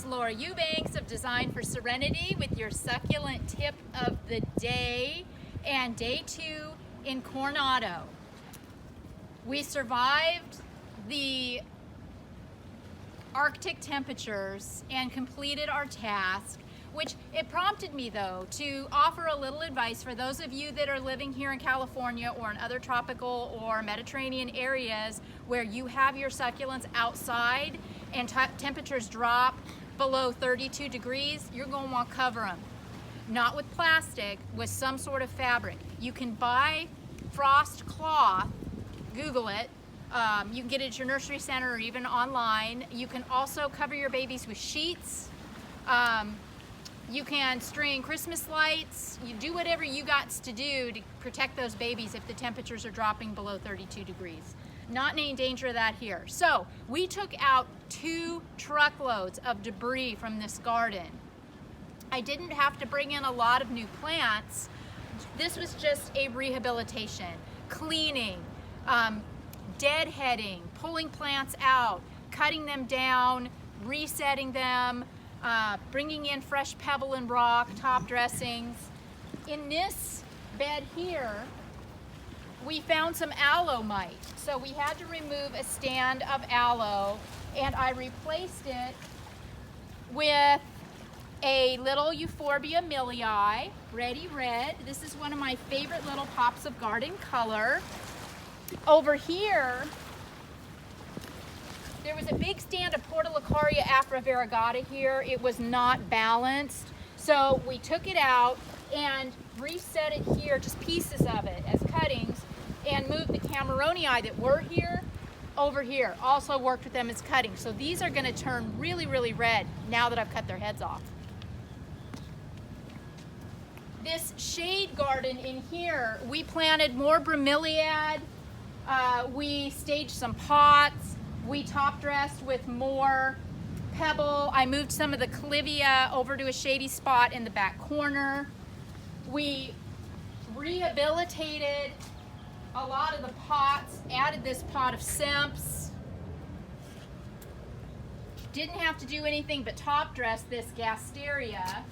Laura Eubanks of Design for Serenity with your succulent tip of the day and day 2 in Coronado. We survived the Arctic temperatures and completed our task, which it prompted me though to offer a little advice for those of you that are living here in California or in other tropical or Mediterranean areas where you have your succulents outside and temperatures drop below 32 degrees, you're going to want to cover them. Not with plastic, with some sort of fabric. You can buy frost cloth, Google it. You can get it at your nursery center or even online. You can also cover your babies with sheets. You can string Christmas lights. You do whatever you got to do to protect those babies if the temperatures are dropping below 32 degrees. Not in any danger of that here. So we took out 2 truckloads of debris from this garden. I didn't have to bring in a lot of new plants. This was just a rehabilitation, cleaning, deadheading, pulling plants out, cutting them down, resetting them, bringing in fresh pebble and rock, top dressings. In this bed here, we found some aloe mite. So we had to remove a stand of aloe and I replaced it with a little Euphorbia millii, ready red. This is one of my favorite little pops of garden color. Over here, there was a big stand of Portulacaria afra-variegata here. It was not balanced. So we took it out and reset it here, just pieces of it as cuttings, and moved the Cameronii that were here over here. Also worked with them as cuttings. So these are gonna turn really, really red now that I've cut their heads off. This shade garden in here, we planted more bromeliad. We staged some pots. We top dressed with more pebble. I moved some of the clivia over to a shady spot in the back corner. We rehabilitated a lot of the pots, added this pot of Simps. Didn't have to do anything but top dress this gasteria.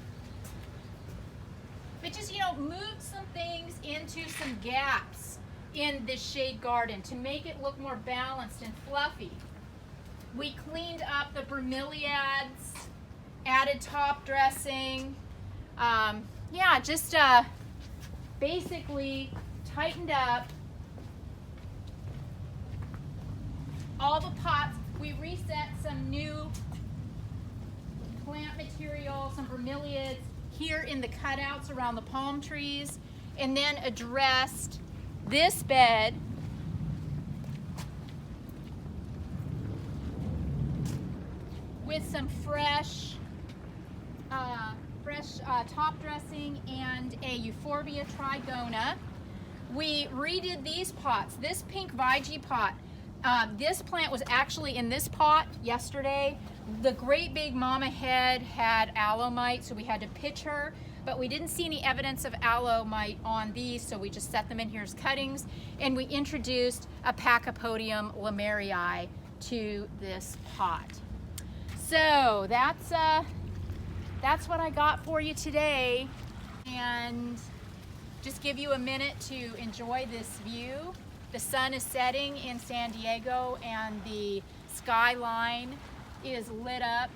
But just, moved some things into some gaps in this shade garden to make it look more balanced and fluffy. We cleaned up the bromeliads, added top dressing. Basically tightened up all the pots. We reset some new plant material, some bromeliads here in the cutouts around the palm trees, and then addressed this bed with some fresh top dressing and a Euphorbia trigona. We redid these pots. This pink Vige pot, this plant was actually in this pot yesterday. The great big mama head had aloe mite, so we had to pitch her, but we didn't see any evidence of aloe mite on these, so we just set them in here as cuttings, and we introduced a Pachypodium lemmerii to this pot. So that's what I got for you today, and just give you a minute to enjoy this view. The sun is setting in San Diego and the skyline is lit up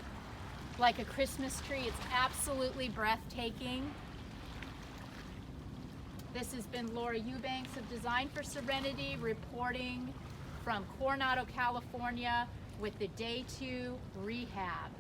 like a Christmas tree. It's absolutely breathtaking. This has been Laura Eubanks of Design for Serenity reporting from Coronado, California with the Day 2 rehab.